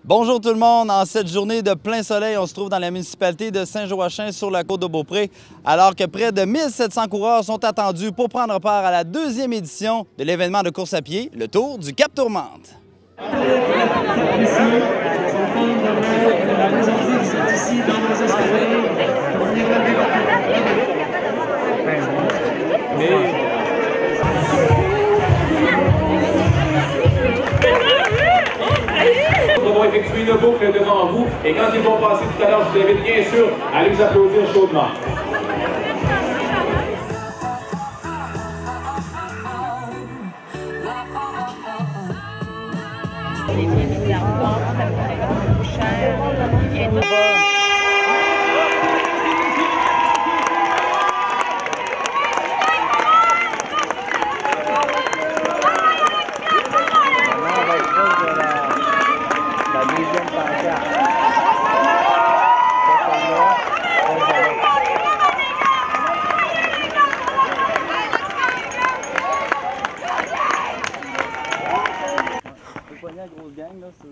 Bonjour tout le monde. En cette journée de plein soleil, on se trouve dans la municipalité de Saint-Joachim sur la côte de Beaupré, alors que près de 1700 coureurs sont attendus pour prendre part à la deuxième édition de l'événement de course à pied, le Tour du Cap Tourmente. Ils vont effectuer une boucle devant vous et quand ils vont passer tout à l'heure, je vous invite bien sûr à aller vous applaudir chaudement. La grosse gang, là, c'est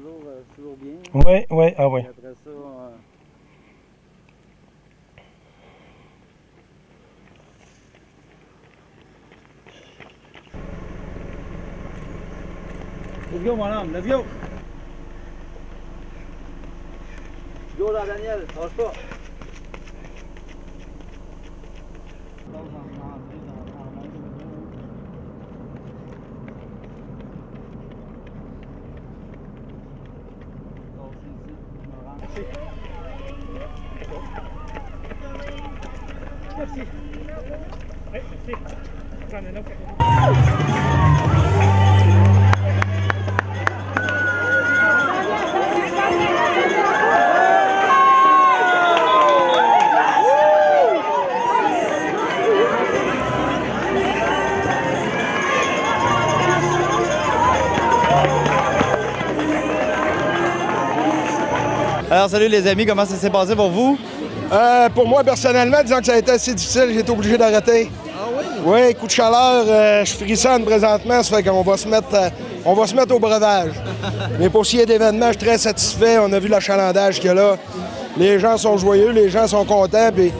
toujours bien. Oui, oui, ah oui. Après ça, Let's go, mon homme, let's go! Go là, Daniel, lâche pas! Merci. Oui, merci. Prends un autre. Alors, salut les amis, comment ça s'est passé pour vous? Pour moi, personnellement, disons que ça a été assez difficile, j'ai été obligé d'arrêter. Ah oui? Oui, coup de chaleur, je frissonne présentement, ça fait qu'on va se mettre au breuvage. Mais pour ce qui est d'événements, je suis très satisfait. On a vu l'achalandage qu'il y a là. Les gens sont joyeux, les gens sont contents. Puis,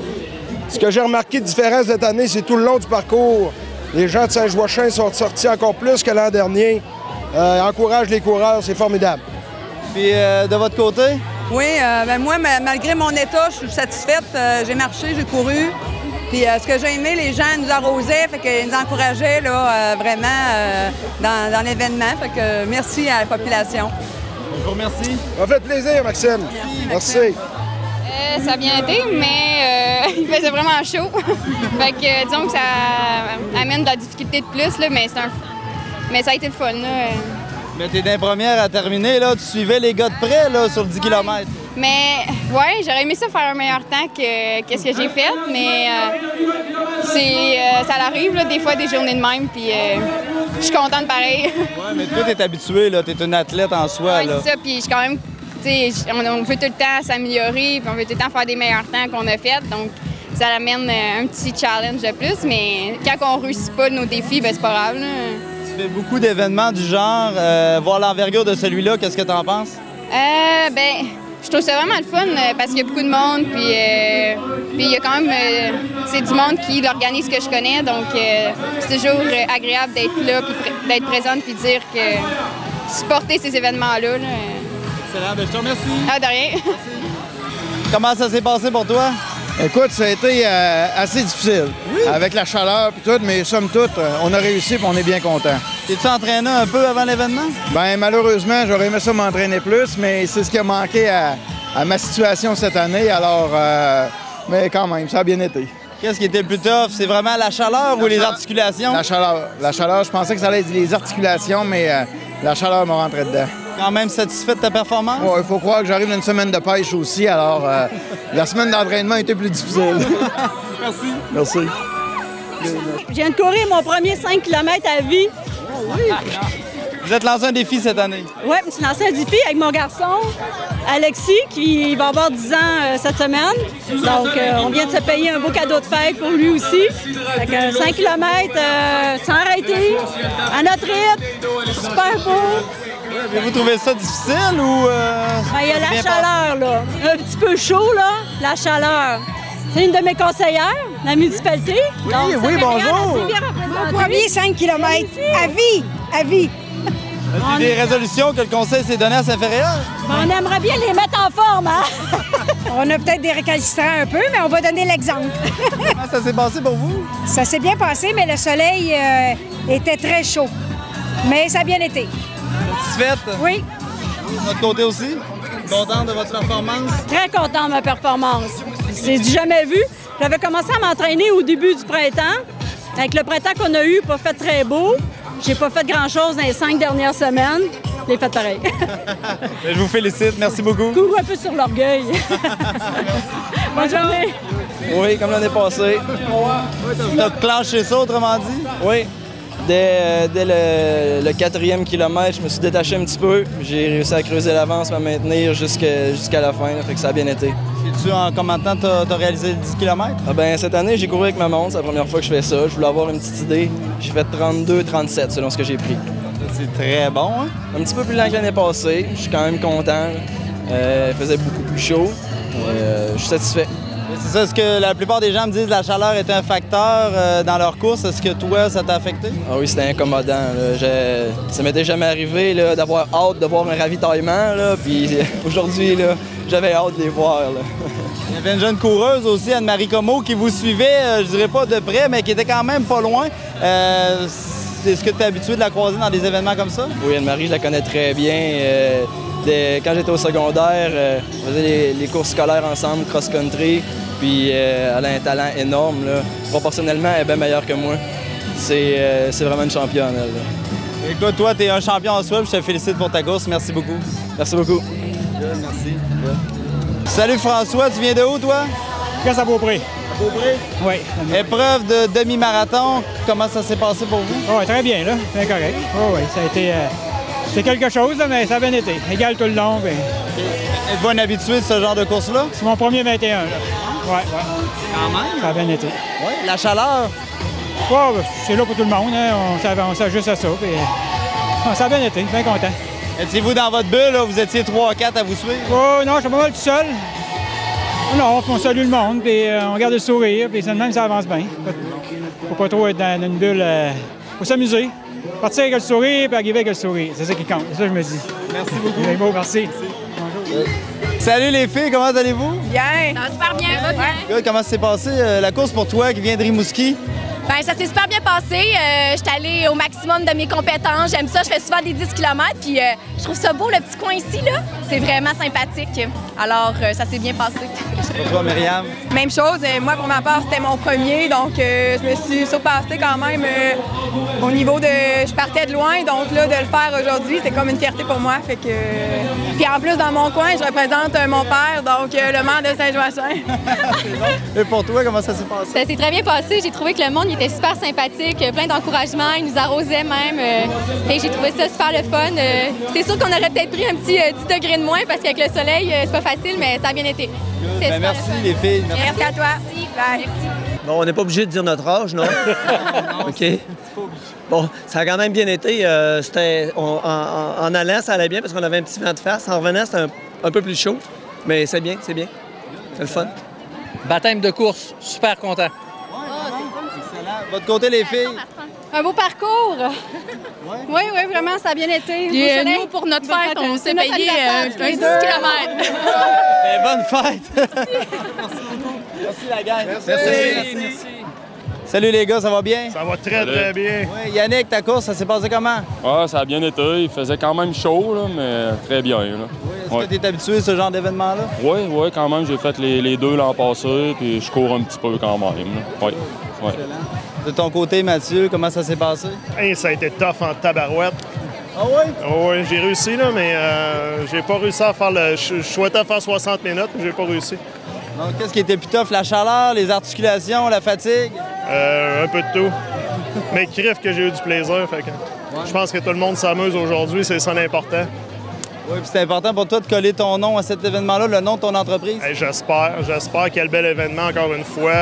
ce que j'ai remarqué de différent cette année, c'est tout le long du parcours. Les gens de Saint-Joachim sont sortis encore plus que l'an dernier. Encourage les coureurs, c'est formidable. Puis, de votre côté? Oui, moi, malgré mon état, je suis satisfaite. J'ai marché, j'ai couru. Puis ce que j'ai aimé, les gens nous arrosaient, fait qu'ils nous encourageaient là, vraiment dans l'événement. Fait que merci à la population. Je vous remercie. Ça fait plaisir, Maxime. Merci. Ça a bien été, mais il faisait vraiment chaud. Fait que disons que ça amène de la difficulté de plus, là, mais ça a été le fun. Là. Mais t'es dans les premières à terminer, là. Tu suivais les gars de près, là, sur le 10 km. Mais, ouais, j'aurais aimé ça faire un meilleur temps que ce que j'ai fait, mais ça arrive, là, des fois, des journées de même, puis je suis contente pareil. Ouais, mais toi, t'es habitué, là. T'es une athlète en soi, ouais, là. c'est ça, puis je suis quand même, tu sais, on veut tout le temps s'améliorer, puis on veut tout le temps faire des meilleurs temps qu'on a fait, donc ça amène un petit challenge de plus, mais quand on réussit pas nos défis, ben c'est pas grave, là. Tu fais beaucoup d'événements du genre. Voir l'envergure de celui-là, qu'est-ce que t'en penses? Ben, je trouve ça vraiment le fun parce qu'il y a beaucoup de monde, puis il y a quand même, c'est du monde qui l'organise que je connais, donc c'est toujours agréable d'être là, puis d'être présente, puis dire que supporter ces événements-là. Là. Excellent, ben, je te remercie. Ah, de rien. Merci. Comment ça s'est passé pour toi? Écoute, ça a été assez difficile, avec la chaleur et tout, mais somme toute, on a réussi et on est bien content. T'es-tu entraîné un peu avant l'événement? Bien, malheureusement, j'aurais aimé ça m'entraîner plus, mais c'est ce qui a manqué à ma situation cette année, alors, mais quand même, ça a bien été. Qu'est-ce qui était le plus tough? C'est vraiment la chaleur ou les articulations? La chaleur. La chaleur, je pensais que ça allait être les articulations, mais la chaleur m'a rentré dedans. Quand même satisfait de ta performance? Il faut croire que j'arrive d'une semaine de pêche aussi, alors la semaine d'entraînement était plus difficile. Merci. Merci. Je viens de courir mon premier 5 km à vie. Oh oui. Vous êtes lancé un défi cette année? Oui, je me suis lancé un défi avec mon garçon, Alexis, qui va avoir 10 ans cette semaine. Donc, on vient de se payer un beau cadeau de fête pour lui aussi. Fait que 5 km sans arrêter, à notre rythme, super beau. Avez-vous trouvé ça difficile ou... Ben, il y a la chaleur, là. Un petit peu chaud, là, la chaleur. C'est une de mes conseillères, la municipalité. Oui, Donc, oui, bonjour. Mon premier 5 km, à vie, à vie. C'est des résolutions que le conseil s'est données à Saint-Ferréol? On aimerait bien les mettre en forme, hein? On a peut-être des récalcitrants un peu, mais on va donner l'exemple. Comment ça s'est passé pour vous? Ça s'est bien passé, mais le soleil était très chaud. Mais ça a bien été. Satisfaite? Oui. De votre côté aussi? Contente de votre performance? Très content de ma performance. C'est du jamais vu. J'avais commencé à m'entraîner au début du printemps. Avec le printemps qu'on a eu, pas fait très beau. J'ai pas fait grand-chose dans les 5 dernières semaines. Je l'ai fait pareil. Je vous félicite. Merci beaucoup. Cours un peu sur l'orgueil. Bonne journée. Oui, comme l'année passée. Tu as clenché ça, autrement dit? Oui. Dès le 4e kilomètre, je me suis détaché un petit peu. J'ai réussi à creuser l'avance, à me maintenir jusqu'à la fin. Fait que ça a bien été. Sais-tu en combien de temps tu as réalisé le 10 km? Ah ben, cette année, j'ai couru avec ma montre. C'est la première fois que je fais ça. Je voulais avoir une petite idée. J'ai fait 32-37 selon ce que j'ai pris. C'est très bon, hein? Un petit peu plus lent que l'année passée. Je suis quand même content. Il faisait beaucoup plus chaud. Je suis satisfait. C'est ça, est-ce que la plupart des gens me disent que la chaleur est un facteur dans leur course? Est-ce que toi, ça t'a affecté? Ah oui, c'était incommodant. Ça m'était jamais arrivé là, d'avoir hâte de voir un ravitaillement. Là, puis aujourd'hui, là, j'avais hâte de les voir. Là. Il y avait une jeune coureuse aussi, Anne-Marie Comeau, qui vous suivait, je dirais pas de près, mais qui était quand même pas loin. Est-ce que tu es habitué de la croiser dans des événements comme ça? Oui, Anne-Marie, je la connais très bien. Quand j'étais au secondaire, on faisait les courses scolaires ensemble, cross-country. Puis elle a un talent énorme. Là. Proportionnellement, elle est bien meilleure que moi. C'est vraiment une championne, elle. Là. Écoute, toi, tu es un champion en soi. Je te félicite pour ta course. Merci beaucoup. Merci beaucoup. Good, merci. Good. Salut François, tu viens de où, toi? Qu'est-ce à Beaupré? À Beaupré? Oui. Épreuve de demi-marathon. Comment ça s'est passé pour vous? Oui, très bien, là. C'est correct. Oui, ça a été... c'est quelque chose, là, mais ça a bien été. Égal tout le long. Bien... Êtes-vous un habitué de ce genre de course-là? C'est mon premier 21, là. Oui. Quand même? Ça a bien été. Oui. La chaleur? Oui, c'est là pour tout le monde. Hein. On s'ajuste à ça. Puis, ça a bien été. Bien content. Étiez-vous dans votre bulle, là? Vous étiez 3-4 à vous suivre? Oh, non, je suis pas mal tout seul. Non, on salue le monde, puis on garde le sourire, puis même ça avance bien. Faut pas trop être dans une bulle. Faut s'amuser. Partir avec le sourire, puis arriver avec le sourire. C'est ça qui compte. C'est ça que je me dis. Merci beaucoup. Bien beau, merci. Bonjour. Salut les filles, comment allez-vous? Bien. Ça va super bien. Good. Comment s'est passée la course pour toi qui vient de Rimouski? Bien, ça s'est super bien passé. Je suis allée au maximum de mes compétences. J'aime ça. Je fais souvent des 10 km. Puis je trouve ça beau, le petit coin ici, là. C'est vraiment sympathique. Alors, ça s'est bien passé. Pour toi, Myriam? Même chose. Moi, pour ma part, c'était mon premier. Donc, je me suis surpassée quand même au niveau de... Je partais de loin. Donc, là, de le faire aujourd'hui, c'est comme une fierté pour moi. Fait que... Puis en plus, dans mon coin, je représente mon père, donc le maire de Saint-Joachim. Et pour toi, comment ça s'est passé? Ça s'est très bien passé. J'ai trouvé que le monde il était super sympathique, plein d'encouragement. Il nous arrosait même. Et j'ai trouvé ça super le fun. C'est sûr qu'on aurait peut-être pris un petit 10 degrés de moins parce qu'avec le soleil, c'est pas facile, mais ça a bien été. Merci les filles. Merci à toi. Bye. Bon, on n'est pas obligé de dire notre âge, non? OK. Bon, ça a quand même bien été. En allant, ça allait bien parce qu'on avait un petit vent de face. En revenant, c'était un peu plus chaud. Mais c'est bien, c'est bien. C'est le fun. Baptême de course, super content. Excellent. Votre côté, les filles? Un beau parcours. Oui, vraiment, ça a bien été. Puis, nous, pour notre fête, on s'est payé un 10 km. Bonne fête! Merci la gang. Merci. Salut les gars, ça va bien? Ça va très bien. Oui, Yannick, ta course, ça s'est passé comment? Ah, ça a bien été. Il faisait quand même chaud, là, mais très bien. Là. Oui, est-ce que tu es habitué à ce genre d'événement-là? Oui, quand même. J'ai fait les deux l'an passé, puis je cours un petit peu quand même. Oui. De ton côté, Mathieu, comment ça s'est passé? Hey, ça a été tough en tabarouette. Ah oui? Oui, j'ai réussi, là, mais j'ai pas réussi à faire le... Je souhaitais faire 60 minutes, mais j'ai pas réussi. Donc, qu'est-ce qui était plus tough? La chaleur, les articulations, la fatigue? Un peu de tout. Mais crif que j'ai eu du plaisir. Fait que je pense que tout le monde s'amuse aujourd'hui, c'est ça l'important. Oui, puis c'est important pour toi de coller ton nom à cet événement-là, le nom de ton entreprise? Hey, j'espère. Quel bel événement, encore une fois.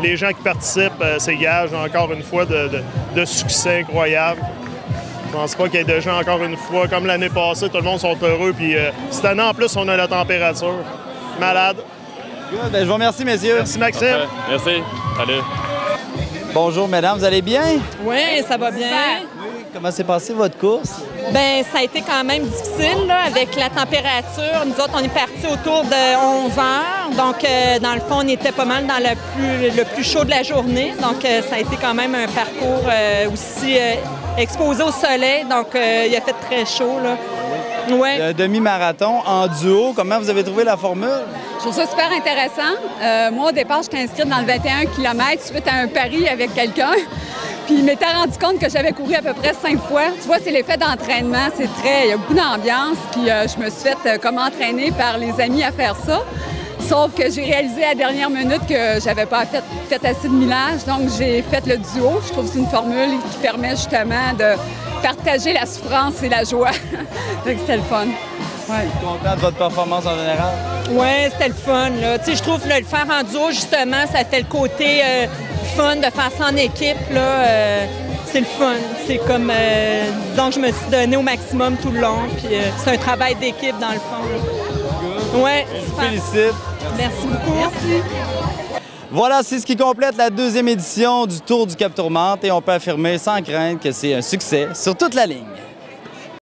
Les gens qui participent, c'est gage, encore une fois, de succès incroyable. pense pas qu'il y ait de gens, encore une fois, comme l'année passée, tout le monde sont heureux. Puis cette année, en plus, on a la température. Malade. Good. Ben, je vous remercie, messieurs. Merci, Maxime. Merci. Salut. Bonjour, mesdames. Vous allez bien? Oui, ça va bien. Comment s'est passée votre course? Bien, ça a été quand même difficile là, avec la température. Nous autres, on est partis autour de 11 heures. Donc, dans le fond, on était pas mal dans le plus chaud de la journée. Donc, ça a été quand même un parcours aussi exposé au soleil. Donc, il a fait très chaud. Là. Ouais. Le demi-marathon en duo, comment vous avez trouvé la formule? Je trouve ça super intéressant. Moi, au départ, je suis inscrite dans le 21 km suite à un pari avec quelqu'un. Puis, il m'était rendu compte que j'avais couru à peu près 5 fois. Tu vois, c'est l'effet d'entraînement. Il y a beaucoup d'ambiance. Puis, je me suis fait comme entraîner par les amis à faire ça. Sauf que j'ai réalisé à la dernière minute que j'avais pas fait assez de millage. Donc, j'ai fait le duo. Je trouve que c'est une formule qui permet justement de partager la souffrance et la joie. Donc, c'était le fun. Ouais. Content de votre performance en général? Oui, c'était le fun. Là. Je trouve que le faire en duo, justement, ça fait le côté fun de faire ça en équipe. C'est le fun. C'est comme, disons que je me suis donné au maximum tout le long. Puis c'est un travail d'équipe, dans le fond. Oui, je vous félicite. Merci beaucoup. Merci. Voilà, c'est ce qui complète la 2e édition du Tour du Cap Tourmente et on peut affirmer sans crainte que c'est un succès sur toute la ligne.